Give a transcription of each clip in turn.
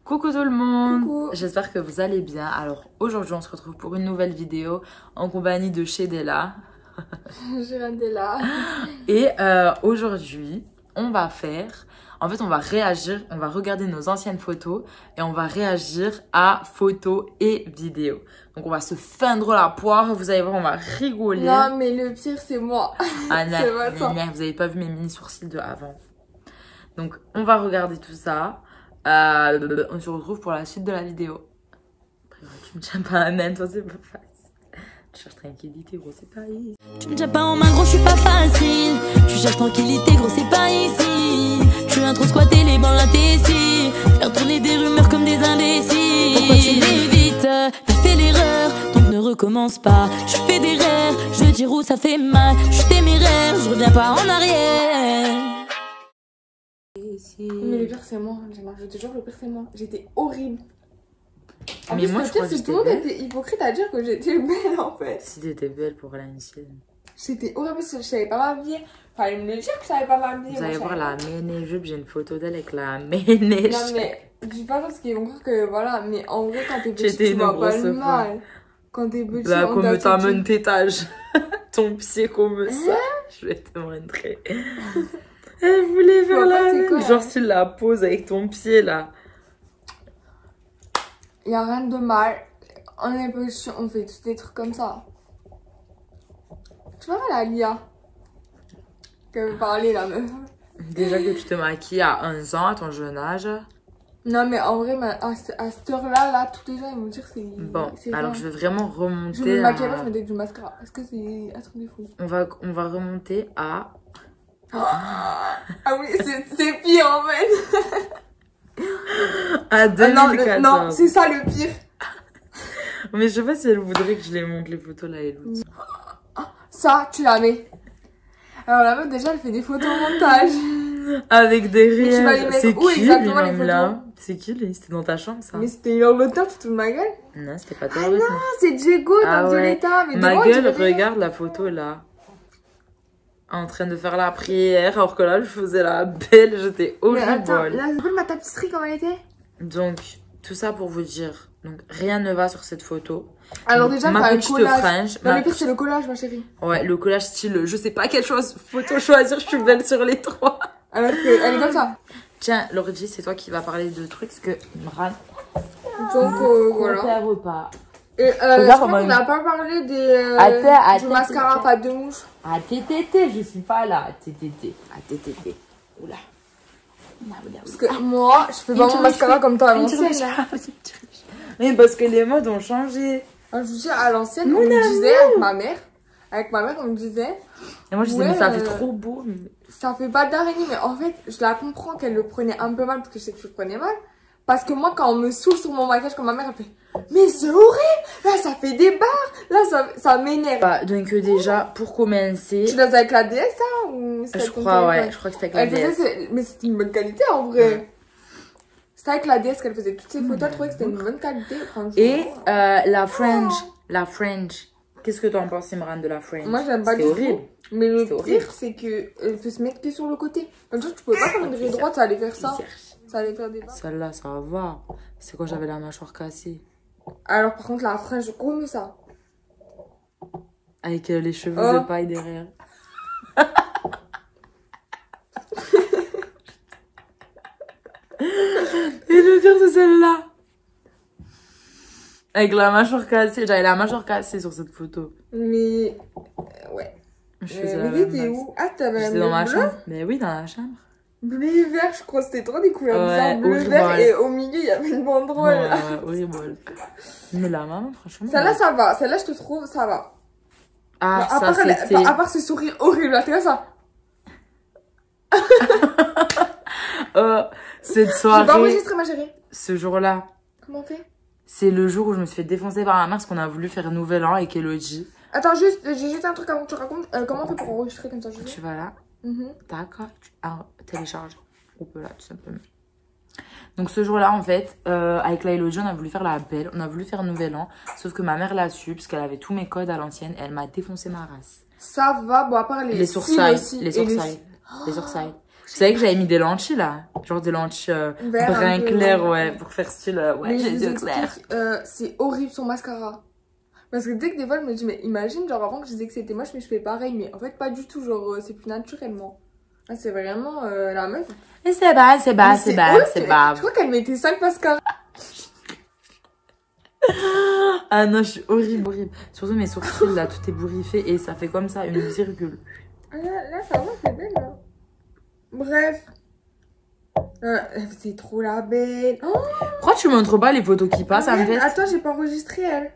Coucou tout le monde. Coucou. J'espère que vous allez bien. Alors aujourd'hui on se retrouve pour une nouvelle vidéo en compagnie de Shedela. Girandella. Et aujourd'hui on va faire, en fait on va réagir, on va regarder nos anciennes photos et on va réagir à photos et vidéos. Donc on va se feindre la poire, vous allez voir, on va rigoler. Non mais le pire c'est moi. Ah non, C'est votre vous avez pas vu mes mini sourcils de avant. Donc on va regarder tout ça. On se retrouve pour la suite de la vidéo. Après, tu me tiens pas à main, toi c'est pas facile. Tu cherches tranquillité, gros, c'est pas ici. Tu me tiens pas en main, gros, je suis pas facile. Tu cherches tranquillité, gros, c'est pas ici. Je viens trop squatter les bancs, là t'es ici. Faire tourner des rumeurs comme des indécis. Pourquoi tu m'évites? T'as fait l'erreur, donc ne recommence pas. Je fais des rêves, je veux dire où ça fait mal. Je suis téméraire, je reviens pas en arrière. Mais le pire c'est moi, je te jure le pire c'est moi. J'étais horrible. En Mais plus, moi, le je pire crois que c'est que j'étais tout le monde belle. était hypocrite à dire que j'étais belle en fait. Si t'étais belle pour l'ancienne. J'étais horrible parce que je savais pas m'habiller. Fallait me le dire que je savais pas m'habiller. Vous allez moi, voir je la savais ménée jupe, j'ai une photo d'elle avec la ménée pas. Non mais, dis pas ça parce qu'ils vont croire que voilà, mais en vrai quand t'es petit J'étais tu une vois pas grosse le mal. Quand t'es petit, Là, on comme t'a ta tout main dit. tétage. Ton pied comme ça. Je vais te montrer. Elle voulait faire vois pas, la c'est quoi, genre hein. tu la poses avec ton pied là. Y a rien de mal. On est petit, on fait tous des trucs comme ça. Tu vois la Lia qu'elle veut parler la meuf. Déjà que tu te maquilles à 11 ans, à ton jeune âge. Non mais en vrai, à cette heure-là, là, tous les gens ils vont me dire c'est... Bon, c'est alors rien. je vais vraiment Je remonter me maquillais pas, à... je mettais du mascara. Parce que c'est un truc de fou. On va remonter à... Ah oui, c'est pire en fait. À Non, 2014. non, c'est ça le pire. Mais je sais pas si elle voudrait que je les montre les photos là et l'autre. Ça, tu la mets. Alors la meuf déjà elle fait des photos au montage. Avec des Mais tu vas les rires. mettre C'est où qui exactement, lui les même photos là? C'est qui lui? C'était dans ta chambre ça? Mais c'était une Angleterre, tu te fous de ma gueule? Non, c'était pas toi. Ah non, c'est Diego dans Ah ouais. Violetta. Mais Ma devant, gueule, tu veux dire- regarde la photo là. En train de faire la prière, alors que là, je faisais la belle, j'étais Mais attends, horrible. là, c'est ma tapisserie comment elle était? Donc, tout ça pour vous dire, donc rien ne va sur cette photo. Alors déjà, ma t'as un petite collage. frange. Non, le pire, c'est le collage, ma chérie. Ouais, le collage style, je sais pas quelle photo choisir, je suis belle sur les trois. Alors qu'elle est comme ça. Tiens, Lordi, c'est toi qui vas parler de trucs, parce que Imran, Donc, voilà. coopère pas. Et je Regarde crois comment qu'on il- n'a pas parlé des, Attends, du attends, mascara attends. pâte de mouche. Ah, tétété, je suis pas là. Tétété. Ah, tétété. Oula. Oula, oula, Parce que moi, je fais pas mon mascara comme toi à l'ancienne. là. Oui, parce que les modes ont changé. Je vous dis, à l'ancienne, on me disait avec ma mère. Avec ma mère, on me disait, Et moi, je disais, Ouais, mais ça fait trop beau. ça fait pas d'araignée, mais en fait, je la comprends qu'elle le prenait un peu mal parce que je sais que je le prenais mal. Parce que moi, quand on me saoule sur mon maquillage, comme ma mère, elle fait, mais c'est horrible! Là, ça fait des barres! Là, ça m'énerve. Bah, donc, déjà, pour commencer, Tu l'as avec la DS, ça? Ou c'était je avec ton crois, ouais, téléphone? je crois que c'était avec Elle la faisait, DS. mais c'était une bonne qualité en vrai. C'était avec la DS qu'elle faisait toutes ses photos, elle trouvait que c'était une bonne qualité. Franchement. Et la French. La French. Qu'est-ce que t'en penses, Imran, de la French? Moi, j'aime pas C'était du horrible. tout. Mais le C'était horrible. pire, c'est qu'elle peut se mettre que sur le côté. Comme ça, tu pouvais pas faire une raie droite, ça allait faire ça. Ça allait faire des barres. Celle-là, ça va. C'est quand j'avais la mâchoire cassée. Alors, par contre, la French, je comme ça. Avec les cheveux Oh. de paille derrière. Et le pire, c'est celle-là. Avec la mâchoire cassée. J'avais la mâchoire cassée sur cette photo. Mais, ouais. Je faisais la Mais même t'étais base. où? Ah, t'avais la J'étais dans ma bleu? chambre. Mais oui, dans la chambre. Bleu et vert, je crois. C'était trop des couleurs Ouais, bizarres. Bleu, horrible. vert, et au milieu, il y avait une banderole. Ouais, horrible. Mais la maman, franchement. Celle-là, ça va. Celle-là, je te trouve, ça va. Ah, à, ça, part c'était... à part ce sourire horrible, là, t'es comme ça. Cette J'ai pas soirée, enregistré, ma chérie. ce jour-là, Comment on fait? c'est le jour où je me suis fait défoncer par ma mère parce qu'on a voulu faire Nouvel An avec Elodie. Attends, juste, j'ai juste un truc avant que tu racontes. Comment on fait pour enregistrer comme ça, je Tu vas là, sais. tac, tu télécharges. On peut là, tout simplement. Donc ce jour-là, en fait, avec la Elodie, on a voulu faire la belle, on a voulu faire Nouvel An. Sauf que ma mère l'a su parce qu'elle avait tous mes codes à l'ancienne et elle m'a défoncé ma race. Ça va, bon, à part les Les cils sourcils, aussi. les et sourcils, les sourcils. savez que j'avais mis des lentilles là? Genre des lentilles Vert, brun un peu, clair, ouais, pour faire style. Ouais, Mais j'ai je les vous yeux clairs. explique, c'est horrible son mascara. Parce que dès que des fois je me dis, mais imagine, genre avant que je disais que c'était moche, mais je fais pareil. Mais en fait, pas du tout, genre c'est plus naturellement. Ah, c'est vraiment la meuf. Et c'est bas, c'est bas, Mais c'est bas, horrible, c'est bas. Je crois qu'elle mettait 5 mascaras. Ah non, je suis horrible, horrible. Surtout mes sourcils là, tout est bourriffé et ça fait comme ça, une virgule. Là, ça va, c'est belle là. Bref. C'est trop la belle. Oh, Pourquoi tu montres pas les photos qui passent, en fait? attends, j'ai pas enregistré elle.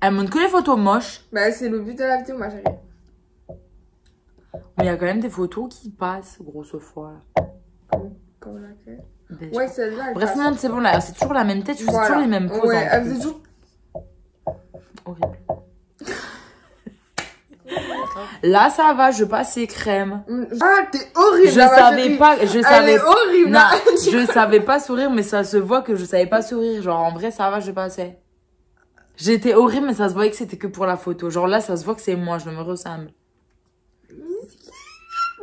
Elle montre que les photos moches. Bah, c'est le but de la vidéo, ma chérie. Mais il y a quand même des photos qui passent, grosse fois. Comment laquelle? Ben, Ouais, celle-là. bref, tout le monde, c'est bon là, c'est toujours la même tête, je fais toujours les mêmes poses. Ouais, en elle plus. faisait toujours. Horrible. Là, ça va, je passais crème. Ah, t'es horrible. Je là, ma savais chérie. pas, je Elle savais. est horrible. Non, là. je savais pas sourire, mais ça se voit que je savais pas sourire. Genre, en vrai, ça va, je passais. J'étais horrible, mais ça se voyait que c'était que pour la photo. Genre là, ça se voit que c'est moi, je me ressemble.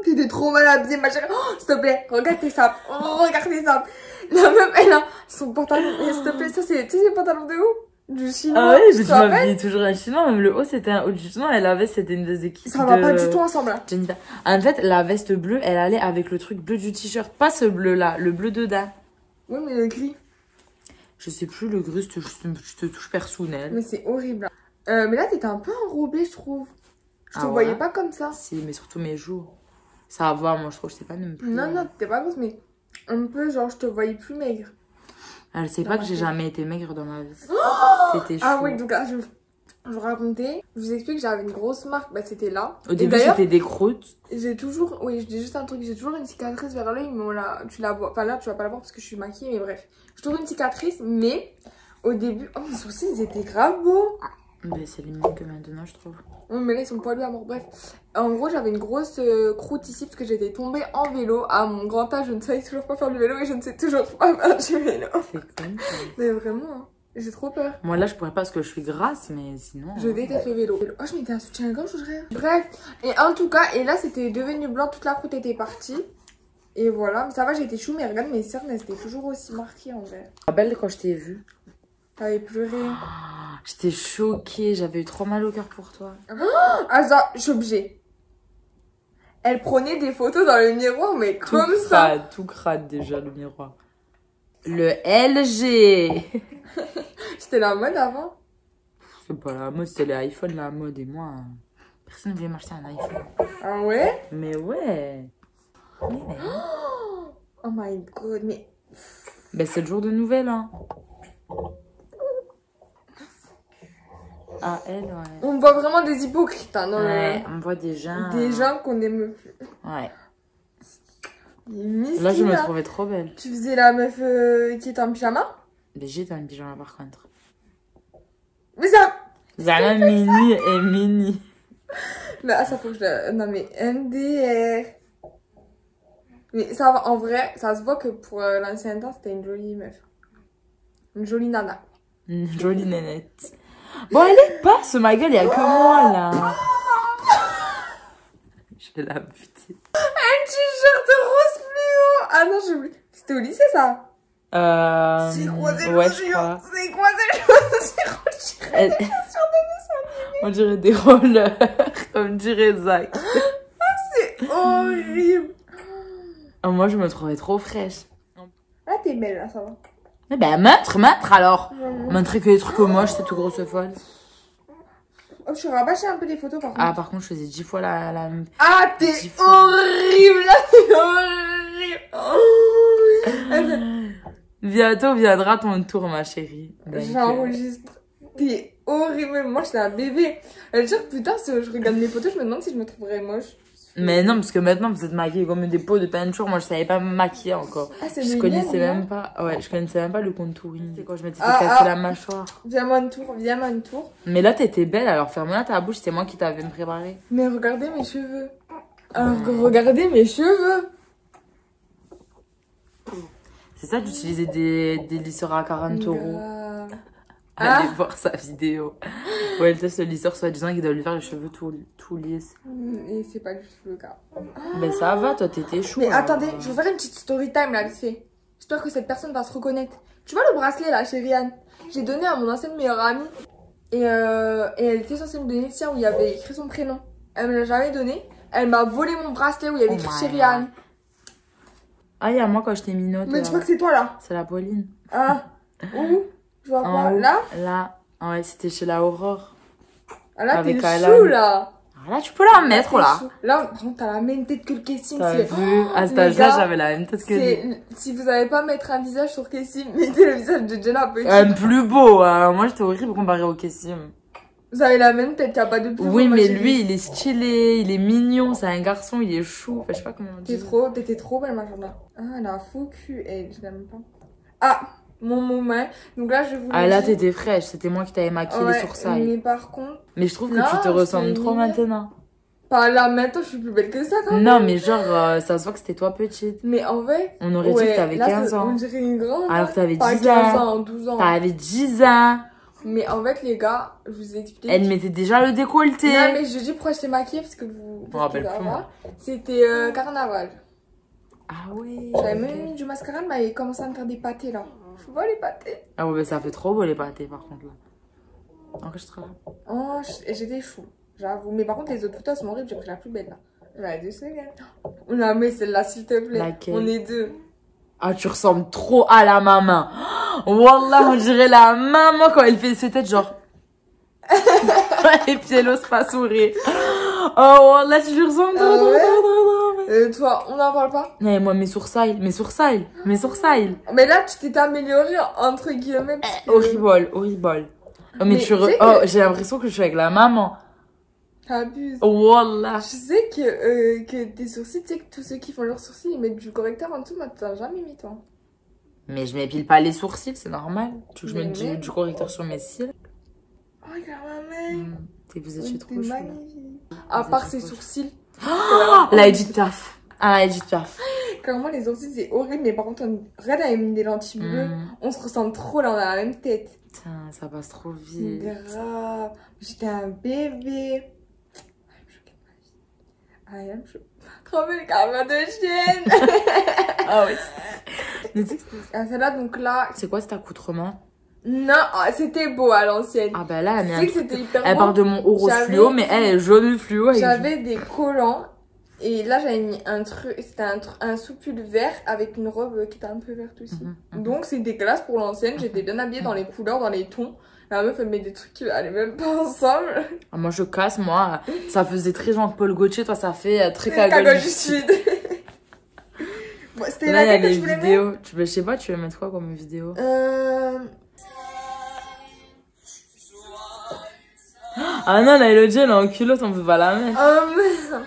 T'étais trop mal habillée, ma chérie. Oh, s'il te plaît, regarde tes sapes. Oh, regarde tes sapes. La meuf, elle a son pantalon. Et s'il te plaît, ça, c'est, tu sais, les pantalons de où? Du chinois. Ah ouais, tu je te rappelles? m'habillais toujours un chinois, même le haut, c'était un haut du chinois, elle avait, c'était une des équipes. Ça va pas du tout ensemble, là. Jennifer. En fait, la veste bleue, elle allait avec le truc bleu du t-shirt. Pas ce bleu-là, le bleu dedans. Oui, mais le gris. Je sais plus, le gris, je te touche personnel. Mais c'est horrible. Mais là, t'étais un peu enrobée, je trouve. Je te Ah ouais? voyais pas comme ça. Si, mais surtout mes joues. Ça va, moi, je trouve, je sais pas non plus. Non, non, t'étais pas grosse, mais un peu, genre, je te voyais plus maigre. Elle sait Dans pas ma que j'ai tête. jamais été maigre dans ma vie. C'était chaud. Ah oui, donc là, je vous racontais. Je vous explique, j'avais une grosse marque, bah c'était là. Au Et début, d'ailleurs, c'était des croûtes. j'ai toujours, oui, je dis juste un truc, j'ai toujours une cicatrice vers l'œil, mais tu la vois, enfin là, tu vas pas la voir parce que je suis maquillée, mais bref. J'ai toujours une cicatrice, mais au début, oh, mes sourcils, ils étaient grave beaux. Mais c'est limite que maintenant, je trouve. Oui, mais là, ils sont poilus à mort, bref. En gros, j'avais une grosse croûte ici parce que j'étais tombée en vélo. À mon grand âge, je ne savais toujours pas faire du vélo et je ne sais toujours pas faire du vélo. C'est con, ça. Mais vraiment, hein, j'ai trop peur. Moi, là, je pourrais pas parce que je suis grasse, mais sinon. Je déteste le vélo. Oh, je mettais un soutien-gorge, je rêve. Bref, et en tout cas, et là, c'était devenu blanc, toute la croûte était partie. Et voilà, mais ça va, j'ai été chou, mais regarde, mes cernes, elles étaient toujours aussi marquées en vrai. Tu te rappelles quand je t'ai vue? T'avais pleuré. J'étais choquée, j'avais eu trop mal au cœur pour toi. Ah, ça, je suis obligée. Elle prenait des photos dans le miroir, mais comme ça. Tout crade déjà, le miroir. Le LG. C'était la mode avant. C'est pas la mode, c'était les iPhones la mode et moi, personne ne voulait m'acheter un iPhone. Ah ouais? Mais ouais. Oh my god, mais. Ben c'est le jour de nouvelles, hein. Ah, elle, ouais. On voit vraiment des hypocrites, hein, dans Ouais, on voit des gens. des gens qu'on aime plus. Ouais. Les miskines, Là, je me là. trouvais trop belle. Tu faisais la meuf qui était en pyjama? Mais j'étais en pyjama par contre. Mais ça. Zana mini et mini. Mais ah, ça faut que je la. Non, mais MDR. Mais ça va, en vrai, ça se voit que pour l'ancien temps, c'était une jolie meuf. Une jolie nana. Une jolie nénette. Bon, allez, passe, ma gueule, il y a que moi là. Je vais la buter. Un t-shirt rose fluo. Ah non, j'ai oublié. C'était au lycée, ça? C'est quoi ces ouais, je chaussures? crois. C'est quoi ces chaussures? Elle- On dirait des rollers, comme dirait Zach. C'est horrible. Oh, moi, je me trouvais trop fraîche. Ah, t'es belle, là, ça va. Eh ben, montre alors. Vraiment. Montrer que les trucs moches, c'est tout grosse folle. Oh, je rabâché un peu les photos, par contre. Ah, par contre, je faisais 10 fois la... Ah, t'es 10 fois. horrible, là, t'es horrible. Bientôt viendra ton tour, ma chérie. Donc, J'enregistre. T'es horrible. Moi, j'étais un bébé. Elle dit, putain, si je regarde mes photos, je me demande si je me trouverais moche. Mais non, parce que maintenant, vous êtes maquillée comme des pots de peinture. Moi, je savais pas me maquiller encore. Ah, c'est Je le connaissais lien, même pas... Ouais, je connaissais même pas le contouring. C'est quand je m'étais fait Ah, casser ah. la mâchoire. Viens-moi une tour, viens-moi une tour. Mais là, t'étais belle, alors ferme-la ta bouche, c'est moi qui t'avais préparé. Mais regardez mes cheveux. Alors, regardez mes cheveux. C'est ça d'utiliser des lisseurs à 40 euros. Grave. Allez Ah. voir sa vidéo. Ouais, elle teste le lisseur soi-disant qu'il doit lui faire les cheveux tout lisses. Et c'est pas du tout le cas. Ben ça va, toi t'étais chou. Mais hein. attendez, je vais faire une petite story time là, vite fait. J'espère que cette personne va se reconnaître. Tu vois le bracelet là chez Rianne? J'ai donné à mon ancienne meilleure amie. Et elle était censée me donner le sien où il y avait écrit son prénom. Elle me l'a jamais donné. Elle m'a volé mon bracelet où il y avait écrit chez Rianne. Ah, il y a moi quand je t'ai mis note. Mais tu vois que c'est toi là? C'est la Pauline. Ah, où? Je vois En pas. haut. Là? Là. Ah ouais, c'était chez la Aurore. Ah là, Avec t'es Alan. chou là. Ah, là, tu peux la mettre T'es là. chou. Là, par contre, t'as la même tête que le casting. T'as c'est- vu? À cet les âge-là, gars, j'avais la même tête que lui. Si vous n'avez pas mettre un visage sur Kessim, mettez le visage de Jenna Petit. Plus beau. Moi, j'étais horrible comparé au Kessim. Vous avez la même tête, y a pas de plus. Oui, moi, mais j'ai lui, dit. il est stylé, il est mignon, c'est un garçon, il est chou. Enfin, je sais pas comment on dit. T'étais trop belle, ma là. Ah, elle a un faux cul, elle, je l'aime pas. Ah, mon moment. Donc là, je vous Ah, le là, dis. t'étais fraîche, c'était moi qui t'avais maquillé les sourcils. Mais par contre, Mais je trouve que Non, tu te je ressembles t'ai trop mis- maintenant. pas là, maintenant, je suis plus belle que ça, quand même. Non, mais genre, ça se voit que c'était toi petite. Mais en vrai, On aurait dit que t'avais là, 15 ans. On dirait une grande. Alors que t'avais Pas 10 15 ans. ans, 12 ans. T'avais 10 ans. Mais en fait, les gars, je vous ai expliqué. Elle mettait déjà le décolleté. Non, mais je dis pourquoi je t'ai maquillée, parce que vous. Je me rappelle plus, moi. C'était carnaval. Ah ouais. J'avais même mis du mascara, mais il commençait à me faire des pâtés là. Faut pas les pâtés. Ah ouais, mais ça fait trop beau les pâtés par contre là. Enregistre là. Oh, j'étais chou, j'avoue. Mais par contre, les autres photos sont horribles, j'ai pris la plus belle là. J'en ai 2 secondes. Non, mais celle-là, s'il te plaît. Laquelle? On est deux. Ah, tu ressembles trop à la maman. Wallah, on dirait la maman quand elle fait ses têtes genre. Et puis elle ose pas sourire. Oh, Wallah, tu lui ressembles trop, Ah trop, ouais? trop, trop, trop. Toi, on n'en parle pas? Mais moi, mes sourcils. Mais là, tu t'es améliorée entre guillemets. parce que- Horrible. Oh, mais Mais tu sais oh, que- j'ai l'impression que je suis avec la maman. T'abuses. Wallah. Je sais que tes sourcils, tu sais que tous ceux qui font leurs sourcils, ils mettent du correcteur en dessous, mais t'as jamais mis toi. Mais je m'épile pas les sourcils, c'est normal. Tu veux que je Mais mette même. du correcteur sur mes cils? Oh, regarde ma main. Vous étiez trop T'es chou. magnifique. À Vous part étiez ses trop sourcils. La Edith Piaf. Ah, la Edith Piaf. Clairement, les sourcils, c'est horrible, mais par contre, regarde, elle a mis des lentilles bleues. On se ressemble trop, là, on a la même tête. Putain, ça passe trop C'est vite. grave. J'étais un bébé. I am choquée. Trop belle carrière de chienne. Ah oui. Mais tu sais que Ah, celle-là, donc là. c'est quoi cet accoutrement? Non, c'était beau à l'ancienne. Ah bah là, elle Tu a sais mis que un truc. c'était hyper Elle beau. parle de mon haut rose J'avais- fluo, mais elle est jaune fluo. avec J'avais des collants. Et là, j'avais mis un truc. C'était un sous-pull vert avec une robe qui était un peu verte aussi. Donc, c'est dégueulasse pour l'ancienne. J'étais bien habillée dans les couleurs, dans les tons. La meuf, elle met des trucs qui allaient même pas ensemble. Ah, moi, je casse, moi. Ça faisait très Jean-Paul Gaultier, toi, ça fait très Cagole cagole du Sud. Bon, c'était Là, il y a laquelle que des je voulais mettre vidéos. Je sais pas, tu veux mettre quoi comme vidéo? Ah non, la Elodie, elle est en culotte, on peut pas la mettre. Merde.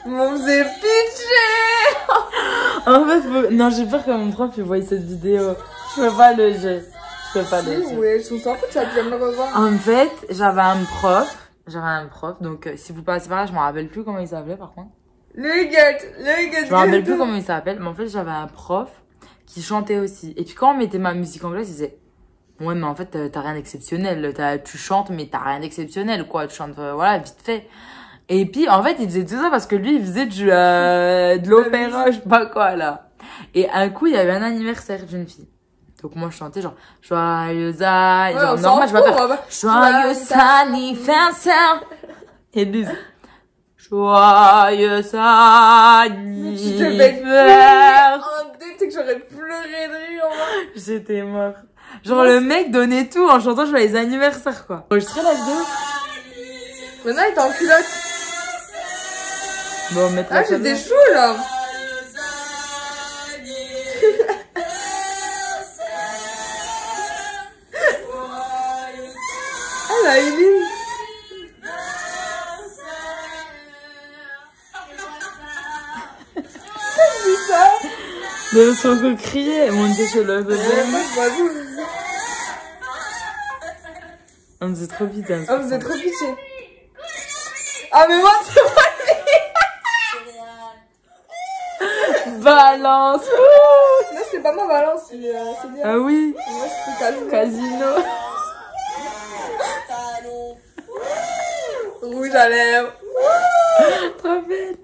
Mon faisait pitcher. En fait, non, j'ai peur que mon prof il voie cette vidéo. Je peux pas le jeu. Je peux pas le jeu. Ouais, je s'en fout, tu vas bien me revoir. En fait, j'avais un prof, donc si vous passez par là, je me rappelle plus comment il s'appelait par contre. Le gars. Je me rappelle plus comment il s'appelle, mais en fait, j'avais un prof qui chantait aussi. Et puis quand on mettait ma musique anglaise, il disait ouais, mais en fait, t'as rien d'exceptionnel. Tu chantes, mais t'as rien d'exceptionnel, quoi. Tu chantes, voilà, vite fait. Et puis, en fait, il disait tout ça parce que lui, il faisait de l'opéra, je sais pas quoi, là. Et un coup, il y avait un anniversaire d'une fille. Donc moi, je chantais genre, joyeux anniversaire. Ouais, Genre, normal, je vais faire, Joyeux joyeux anniversaire. Et lui, joyeux Mais tu te fais anniversaire. en deux, tu sais que j'aurais pleuré de rire. Moi. J'étais morte. Genre, le mec donnait tout en chantant joyeux anniversaire, quoi. Enregistrer la vidéo? Maintenant, il est en culotte. Bon, mettre Ah, la j'étais caméra. chaud, là. Ah, la Eileen. T'as vu ça? De son coup crier, monter chez le bébé. On faisait trop vite, hein. Ah, vous êtes trop pitché. Ah, mais moi, c'est pas Balance! Non, c'est pas ma balance, c'est bien. Ah oui. Moi, c'était Casino. rouge à lèvres. Trop belle.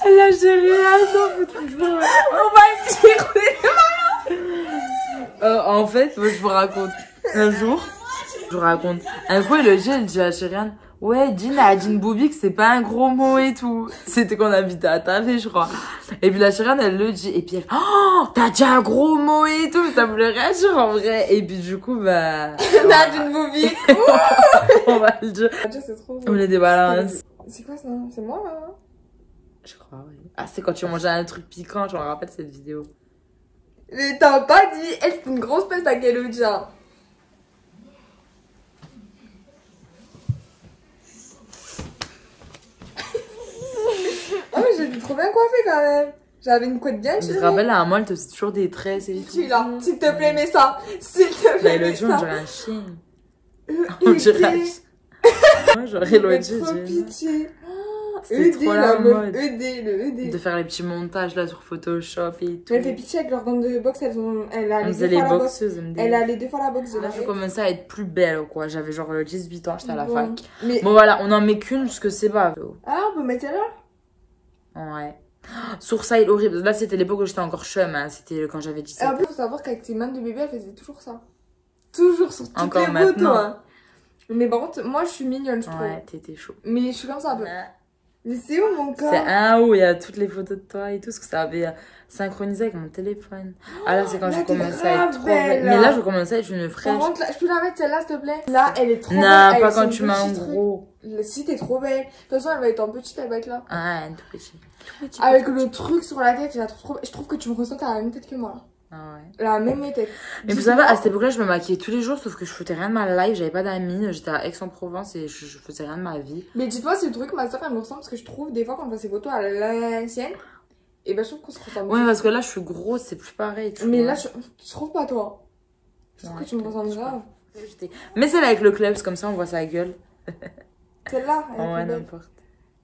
La chérie, on va le dire. En fait, moi, je vous raconte. Un jour, un coup, le G, il dit à Chériane, ouais, Jean a Jean Boubi que c'est pas un gros mot et tout. C'était qu'on habitait à Tavé, je crois. Et puis la Chériane, elle le dit. Et puis elle, oh, t'as dit un gros mot et tout. Ça voulait réagir en vrai. Et puis du coup, bah. T'as Jean Boubi. On va le dire. C'est trop On est des balances. C'est quoi ça? C'est moi là? Je crois, oui. Ah, c'est quand tu mangeais un truc piquant, je me rappelle cette vidéo. Mais t'as pas dit, elle c'est une grosse peste à Kelodia. Oh mais j'étais trop bien coiffée quand même. J'avais une couette bien Je tirée. me rappelle, à un moment, elle te faisait toujours des tresses et tout. Tu là, s'il te plaît, mets ça. S'il te plaît, Mais mets l'autre jour, on ça. dirait un chien. On dirait un chien. Moi, j'aurais l'autre J'ai trop jour. pitié. C'était ED, trop la la meuf. mode. ED, le ED. De faire les petits montages là sur Photoshop et tout. Elle fait pitié avec leur bande de boxe, elle a On les faisait deux les fois la boxe. boxeuses, elle me dit. Elle a les deux fois la boxe, j'ai Là, la je commençais à être plus belle, quoi. J'avais genre 18 ans, j'étais à la fac. Mais... Bon, voilà, on en met qu'une parce que c'est pas. Ah, on peut mettre là? Ouais. Sourcil horrible. Là, c'était l'époque où j'étais encore chum, hein. C'était quand j'avais 17 Et en ans. plus, faut savoir qu'avec ses mains de bébé, elle faisait toujours ça. Toujours sur toutes Encore les photos. maintenant. Hein. Mais par contre, moi, je suis mignonne, je trouve. Ouais, t'étais chaud. Mais je suis comme ça un peu. Mais c'est où mon corps? C'est un haut, il y a toutes les photos de toi et tout, ce que ça avait synchronisé avec mon téléphone. Ah là, c'est quand là, j'ai t'es commencé à être grave trop belle, belle. là. Mais là, je commençais à être une Par fraîche. contre, là, je peux la mettre celle-là, s'il te plaît? Là, elle est trop Non, belle. pas avec quand son tu mets en petit truc. gros. Si, t'es trop belle. De toute façon, elle va être en petite, elle va être là. Ah, un tout petit. Tout petit. Avec tout le petit. truc sur la tête, je la trouve trop belle. Je trouve que tu me ressembles à la même tête que moi. Là. Ah ouais. La même tête. Mais vous savez, à cette époque-là, je me maquillais tous les jours, sauf que je foutais rien de ma life, j'avais pas d'amis, j'étais à Aix-en-Provence et je faisais rien de ma vie. Mais dites-moi, c'est le truc, ma soeur, elle me ressemble parce que je trouve des fois quand on fait ses photos à l'ancienne, et ben je trouve qu'on se ressemble. Ouais, parce que là, je suis grosse, c'est plus pareil. Tu Mais vois. là, je trouve pas toi. Je trouve Ouais, que tu me ressembles je sais grave. Mais celle avec le club, comme ça, on voit sa gueule. Celle-là, elle est Ouais, plus belle. n'importe.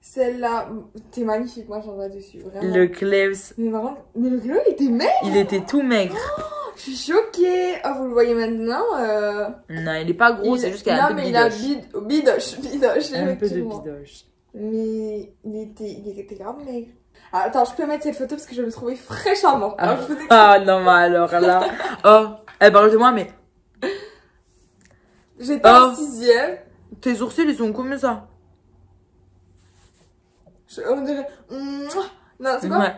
Celle-là, t'es magnifique, moi j'en ai dessus. Vraiment. Le Klebs, Mais vraiment, mais le glow, il était maigre. il était tout maigre. Je suis choquée. Oh, vous le voyez maintenant. Non, il est pas gros, c'est juste qu'il a un peu de Non, mais il a bidoche. bidoche, Un peu de effectivement. bidoche. Mais il était grave maigre. Ah, attends, je peux mettre cette photo parce que je me trouvais fraîche à mort. Ah. Alors, je vous explique. Ah non, mais alors là. Oh, elle parle de moi, mais J'étais en 6ème. tes sourcils, ils sont comme ça. On dirait. Non, c'est quoi? Ouais.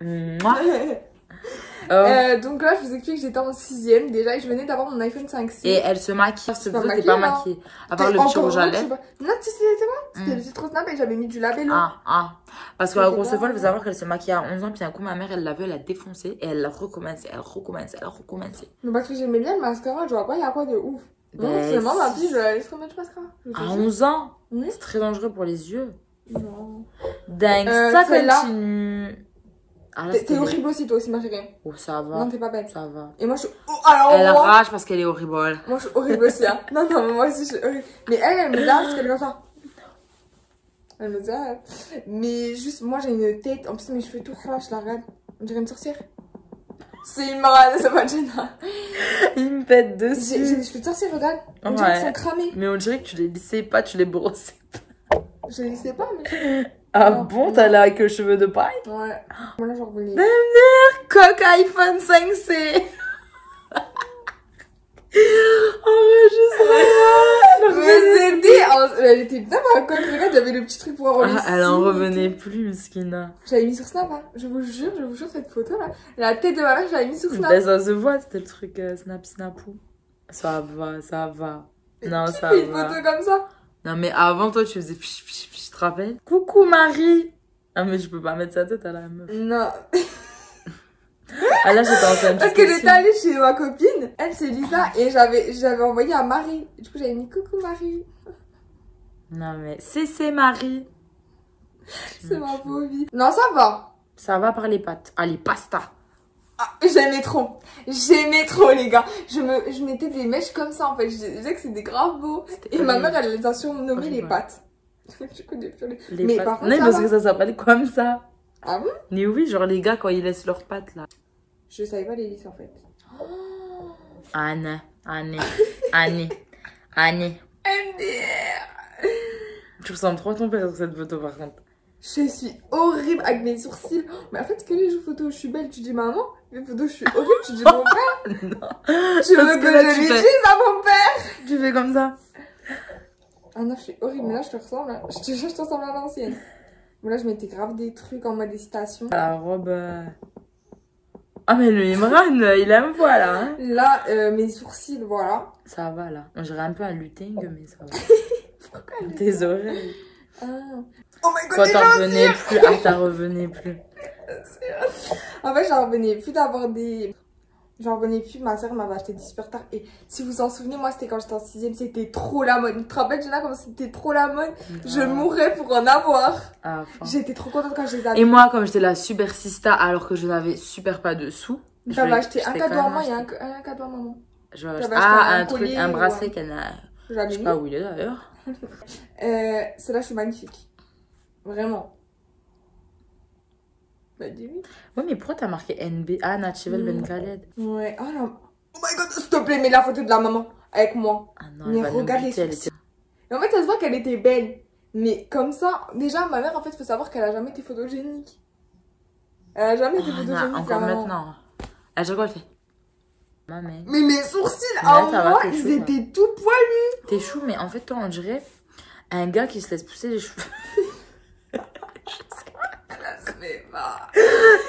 Mouah. Oh. Donc là, je vous explique que j'étais en 6ème déjà et je venais d'avoir mon iPhone 5C. Et elle se maquille, cette pas photo, t'es maquillée, pas hein. maquillée. À part le Encore petit rouge à rouge, je sais lèvres. pas. Non, tu sais, c'était quoi? C'était le citron snap et j'avais mis du labello. Ah. Parce que la C'était grosse pas- folle, il faut savoir qu'elle se maquillait à 11 ans, puis un coup, ma mère, elle l'a vu, elle l'a défoncé, et elle l'a recommencé, elle a recommencé. Mais parce que j'aimais bien le mascara, je vois pas, il y a quoi de ouf. Non, Ben, seulement ma si. fille, je la laisse remettre du mascara. Je te À jure. 11 ans? Oui. C'est très dangereux pour les yeux. Non. Dingue, ça celle-là. continue. Ah là, T'es c'était... horrible aussi, toi aussi, ma chérie. Oh, ça va. Non, t'es pas belle. Ça va. Et moi, je suis. Oh, alors, Elle moi, rage parce qu'elle est horrible. moi, je suis horrible aussi, hein. Non, mais moi aussi, je suis horrible. Mais elle me lave parce qu'elle est comme ça. Elle me dit, ah. Mais juste, moi, j'ai une tête. En plus, mes cheveux tout crachent, je la regarde. On dirait une sorcière. C'est une malade, c'est pas Jenna. Il me pète J'ai dessus. des cheveux de sorcière, regarde. On dirait qu'ils Ouais. sont cramés. Mais on dirait que tu les lissais pas, tu les brossais. Je les sais pas, mais. Ah Non. bon, t'as l'air avec les cheveux de paille? Ouais. Moi, là, genre, vous les. Coq iPhone 5C. Enregistrement. Mais c'était. Elle était bien ma coque, regarde, j'avais le petit truc pour avoir le Elle en signe. revenait plus, Skina. J'avais mis sur Snap, hein. Je vous jure, cette photo là. La tête de ma mère, je l'avais mis sur Snap. Ben, ça se voit, c'était le truc Snapou. Ça va, ça va. Non, Qui ça fait une va. photo comme ça? Non, mais avant, toi, tu faisais fiche, fiche, fiche, tu te rappelles? Coucou, Marie. Ah, mais je peux pas mettre sa tête à la meuf. Non. Ah, là, j'étais enceinte. Parce que j'étais allée chez ma copine, elle c'est Lisa, et j'avais envoyé à Marie. Du coup, j'avais mis coucou Marie. Non, mais c'est Marie. C'est ma pauvre vie. Non, ça va. Ça va par les pâtes. Ah, les pastas. J'aimais trop. J'aimais trop, les gars. Je mettais des mèches comme ça, en fait. Je disais que c'était grave beau. Et ma mère, elle les a surnommées les pattes. Du coup, mais par contre, non, parce que ça s'appelle comme ça. Ah bon? Mais oui, genre les gars, quand ils laissent leurs pattes, là. Je savais pas les lisses, en fait. Anne. MDR. Tu ressembles trop à ton père sur cette photo, par contre. Je suis horrible avec mes sourcils. Mais en fait, que les photos où je suis belle, tu dis maman. Les photos où je suis horrible, tu dis mon père. Non. Tu veux que je lui dise à mon père? Tu fais comme ça. Ah non, je suis horrible. Mais là, je te ressemble. Hein. Je te jure, je te ressemble à l'ancienne. Mais là, je mettais grave des trucs en mode hésitation. La robe... Ah, mais le Imran, il aime pas, là. Hein. Là, mes sourcils, voilà. Ça va, là. On dirait un peu un luting, mais ça va. Pourquoi Tes oreilles. Ah. Oh my god, Quand t'en revenais plus, t'en revenais plus. En fait, j'en revenais plus d'avoir des... J'en revenais plus, ma soeur m'avait acheté des super tard. Et si vous vous en souvenez, moi, c'était quand j'étais en 6ème, c'était trop la mode. Tu te rappelles, Jenna, comme c'était trop la mode? Je mourais pour en avoir. Ah, j'étais trop contente quand je les avais. Et moi, comme j'étais la super sista, alors que je n'avais super pas de sous. T'avais acheté un cadeau à moi et un cadeau à maman. Un bracelet qu'elle a... Je sais pas où il est d'ailleurs. Celle-là, je suis magnifique. Vraiment. Bah, dis-oui. Ouais, mais pourquoi t'as marqué NB? Ah, Nachivel Ben Khaled. Ouais. Oh là. Oh my god, s'il te plaît, mets la photo de la maman avec moi. Ah non, mais regarde les sourcils. Et en fait, ça se voit qu'elle était belle. Mais comme ça, déjà, ma mère, en fait, faut savoir qu'elle a jamais été photogénique. Elle a jamais été photogénique. Encore maintenant. À chaque fois, elle fait. Maman. Mais mes sourcils, à moi, ils étaient tout poilus. T'es chou, mais en fait, toi, on dirait un gars qui se laisse pousser les cheveux.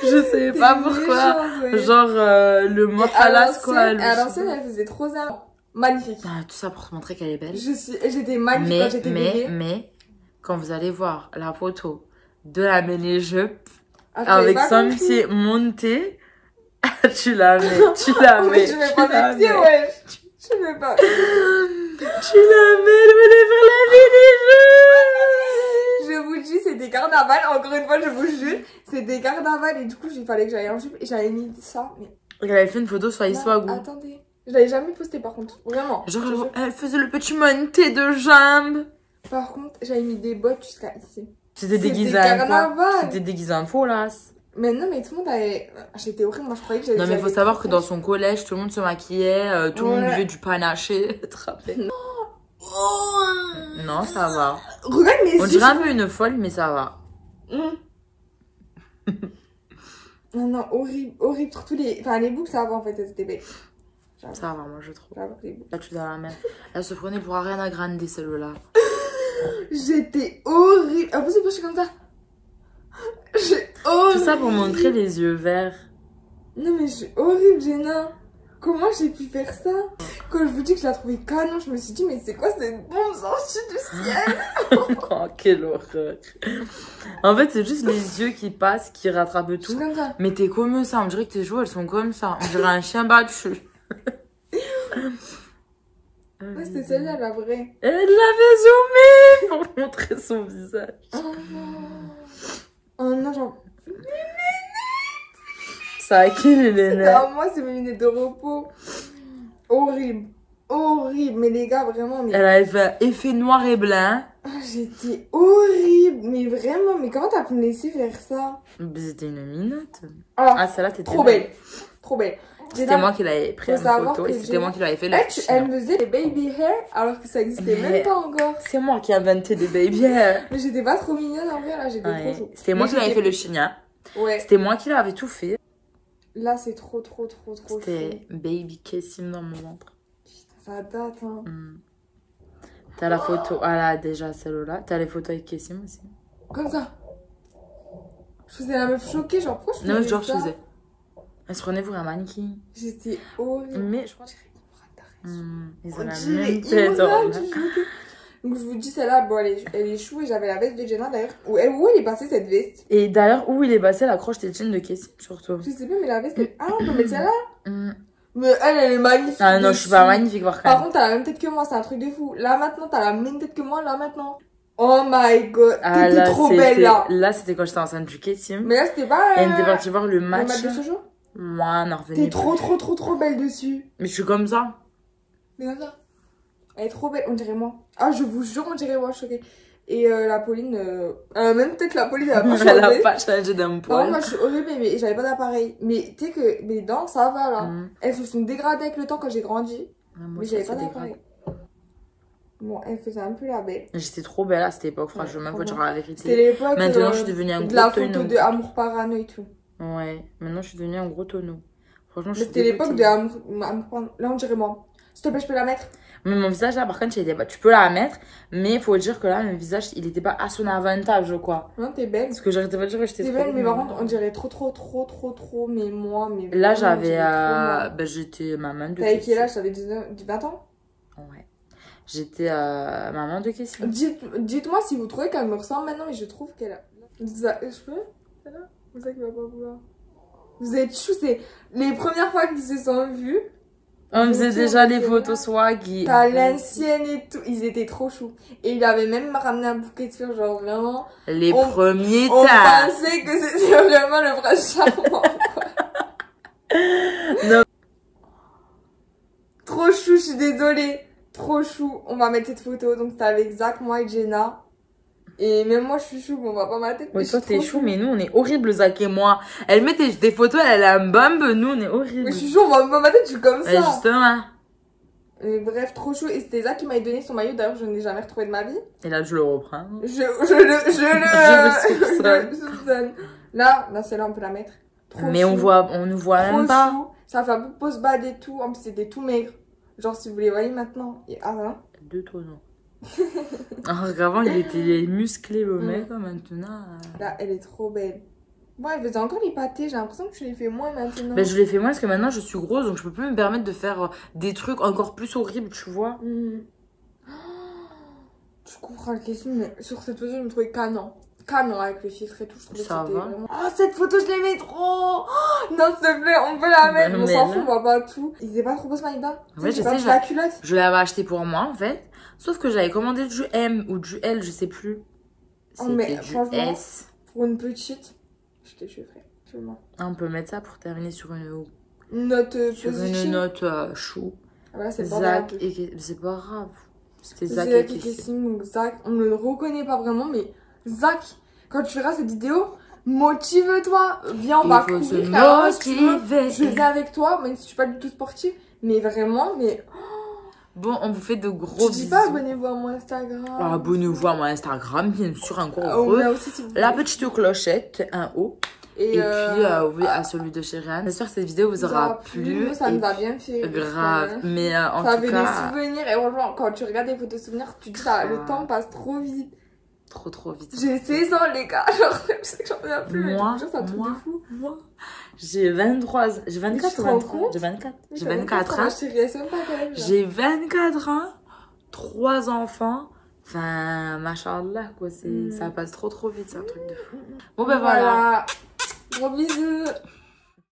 Je sais pas pourquoi. Ouais. Genre, le mot halas, quoi. À l'ancienne, elle faisait trop magnifique. Ah, tout ça pour te montrer qu'elle est belle. J'étais magnifique quand j'étais bébé. Mais, quand vous allez voir la photo de la Méléjup avec son pied monté, tu la mets. Je mets pas mes pieds, ouais. Je mets pas. Tu la mets, elle voulait faire la Méléjup. Je vous dis, c'était carnaval. Encore une fois, je vous jure, c'était carnaval. Et du coup, il fallait que j'aille en jupe. Et j'avais mis ça. Mais... Elle avait fait une photo sur Instagram. Attendez. Je l'avais jamais posté par contre. Vraiment. Genre, elle faisait le petit monté de jambes. Par contre, j'avais mis des bottes jusqu'à ici. C'était déguisé en quoi? C'était déguisé en folasse. Mais non, mais tout le monde avait... J'étais horrible. Moi, je croyais que j'avais... Non, mais faut savoir que dans son collège, tout le monde se maquillait. Tout le monde buvait du panaché. Tu te rappelles? Non, ça va. Regarde mes yeux. On dirait un peu une folle, mais ça va. Non, horrible, horrible. Surtout les... Enfin, les boucles, ça va en fait, elles étaient belles. Ça va, moi je trouve. Là, tu dois la mettre. Elle se prenait pour Ariana Grande, celle-là. J'étais horrible. En plus, c'est pas, je suis comme ça. J'ai horrible. Tout ça pour montrer les yeux verts. Non, mais je suis horrible, Jenna. Comment j'ai pu faire ça? Quand je vous dis que je la trouvais canon, je me suis dit, mais c'est quoi cette bombe sortie du ciel? Oh, quelle horreur. En fait, c'est juste les yeux qui passent, qui rattrapent tout. Comme ça. Mais t'es comme ça, on dirait que tes joues, elles sont comme ça. On dirait un chien battu. Ouais, c'était celle-là, la vraie. Elle l'avait zoomé pour montrer son visage. Oh non, genre... Ça a qui les lunettes? Moi, c'est mes lunettes de repos. Horrible. Horrible. Mais les gars, vraiment... Mais... Elle avait fait effet noir et blanc. J'étais horrible. Mais vraiment, mais comment t'as pu me laisser faire ça? C'était une minote. Ah, celle-là, t'étais trop belle. Trop belle. C'était moi qui l'avais pris en photo et c'était moi qui l'avais fait le Elle me faisait des baby hair alors que ça existait même pas encore. C'est moi qui ai inventé des baby hair. Mais j'étais pas trop mignonne en vrai, là j'étais trop chou. C'était moi qui l'avais fait le chignon. Ouais. C'était moi qui l'avais tout fait. Là c'est trop C'était baby Kessim dans mon ventre. Putain, ça date hein. T'as la photo, ah là déjà celle-là. T'as les photos avec Kessim aussi. Comme ça. Je faisais la meuf choquée, genre pourquoi je faisais ça? Non, genre je faisais. Elle se prenait pour un mannequin. J'étais horrible. Mais je crois que ils ont la même tête. Donc je vous dis celle-là, bon elle est chou et j'avais la veste de Jenna d'ailleurs. Où elle est passée cette veste? Et d'ailleurs où il est passé la croche des jeans de Kessim surtout. Je sais pas mais la veste ah on peut mettre celle-là? Mais elle est magnifique. Ah non je suis pas magnifique par contre t'as la même tête que moi, c'est un truc de fou. Là maintenant t'as la même tête que moi, là maintenant. Oh my god, t'étais trop belle là. Là c'était quand j'étais enceinte du Kessim. Mais là c'était pas... Et on était parti voir le match. Le match de Sochaux? Moi, on en revenait T'es trop belle dessus. Mais je suis comme ça. Mais comme ça. Elle est trop belle, on dirait moi. Ah, je vous jure, on dirait moi, choquée. Et la Pauline, même peut-être la Pauline, elle a pas changé. Elle a pas changé d'un Non, poil. moi je suis horrible, mais j'avais pas d'appareil. Mais tu sais que mes dents, ça va là. Elles se sont dégradées avec le temps quand j'ai grandi. Ouais, moi, Mais ça, j'avais ça pas dégrade. d'appareil. Bon, elle faisait un peu la belle. J'étais trop belle à cette époque, franchement, Ouais, même trop pas dire bien. la C'était vérité. l'époque Maintenant, je suis devenue un de gros la tonneau. photo de Amour Parano et tout. Ouais, maintenant, je suis devenue un gros tonneau. Franchement, je Mais suis c'était l'époque de dégoûtée. Amour Parano. Là, on dirait moi. S'il te plaît, je peux la mettre? Mais mon visage, là, par contre, tu peux la mettre. Mais il faut dire que là, mon visage, il était pas à son avantage, quoi. Non, t'es belle. Parce que j'arrêtais pas de dire que j'étais T'es trop belle, mais par contre, on dirait trop, mais moi, mais Là, vraiment, j'avais. on dirait trop moi. Ben, j'étais maman de T'avais Kessie. quel âge? T'avais 20 ans? Ouais. J'étais maman de Kessie. Dites-moi si vous trouvez qu'elle me ressemble maintenant, mais je trouve qu'elle a. Je peux? Celle-là? Vous savez qu'il va pas vouloir. Vous êtes chou, c'est les premières fois qu'ils se sont vus. On faisait Ok, déjà on des était photos swaggy. À l'ancienne et tout. Ils étaient trop choux. Et il avait même ramené un bouquet de fleurs, genre vraiment. Les On- premiers On temps. pensait que c'était vraiment le prince charmant, quoi. Non. Trop chou, je suis désolée. Trop chou. On va mettre cette photo. Donc c'était avec Zach, moi et Jenna. Et même moi je suis chou, mais on va pas ma tête. Ouais, mais toi je suis t'es trop chou, mais nous on est horribles, Zach et moi. Elle met des photos, elle a un bombe, nous on est horribles. Mais je suis chou, on va pas ma tête, je suis comme Ouais, ça. justement. Et bref, trop chou. Et c'était Zach qui m'avait donné son maillot. D'ailleurs, je ne l'ai jamais retrouvé de ma vie. Et là je le reprends. Je le soupçonne. le soupçonne. Là, celle-là, on peut la mettre. Trop Mais chou. on nous voit Trop même pas. chou. Ça fait un peu post-bad et tout. En plus, c'était tout maigre. Genre, si vous les voyez maintenant. Et avant. Deux tonneaux. Alors qu'avant il était musclé le mec, maintenant. Là, elle est trop belle. Bon, elle faisait encore les pâtés. J'ai l'impression que tu les fais moins maintenant. Ben, je l'ai fait moi parce que maintenant je suis grosse donc je peux plus me permettre de faire des trucs encore plus horribles, tu vois. Tu comprends le question, mais sur cette photo, je me trouvais canon. Canon avec le filtre et tout. Je trouvais Ça que c'était va. vraiment. Oh, cette photo, je l'aimais trop. Oh, non, s'il te plaît, on peut la mettre. Ben, On mais s'en là- fout, on voit pas tout. Il faisait pas trop beau ce maillot-là. Ouais, je J'ai pas sais, pris la culotte. Je l'avais acheté pour moi en fait. Sauf que j'avais commandé du M ou du L, je sais plus. Oh, mais C'était du franchement, S. pour une petite, je t'ai tué, frère. Tu vois. On peut mettre ça pour terminer sur une Note Sur positive. une note chou. Ah bah, c'est pas Zach grave. et c'est pas grave. C'était C'est Zach Zach et et Kessie. Kessie, donc Zach, on ne le reconnaît pas vraiment, mais Zach, quand tu verras cette vidéo, motive-toi, viens, on Il va faut se courir, carrément, si tu veux, motiver. je viens avec toi, même si je suis pas du tout sportive, mais vraiment, mais Bon, on vous fait de gros tu dis bisous. pas abonnez-vous à mon Instagram. Abonnez-vous à mon Instagram, bien sûr, encore Oh, heureux. mais aussi, si vous La voulez. petite clochette, un haut. Et puis, oui, à celui de Chériane. J'espère que cette vidéo vous aura plu. Nous, ça nous et a bien fait. grave. Mais en Ça tout avait cas, des souvenirs, et franchement, quand tu regardes les photos souvenirs, tu te dis, ah, le temps passe trop vite. trop vite. J'ai 16 ans, les gars. Genre, je sais que j'en reviens plus. Moi, mais c'est un truc de fou. J'ai 23, j'ai 24 tu ou te rends 23. compte J'ai 24. J'ai J'avais 24 ans. ans. Je sais même pas quel âge j'ai. J'ai 24 ans, 3 enfants. Enfin, machallah, quoi. Ça passe trop vite, c'est un truc de fou. Bon, ben voilà. Gros bisous.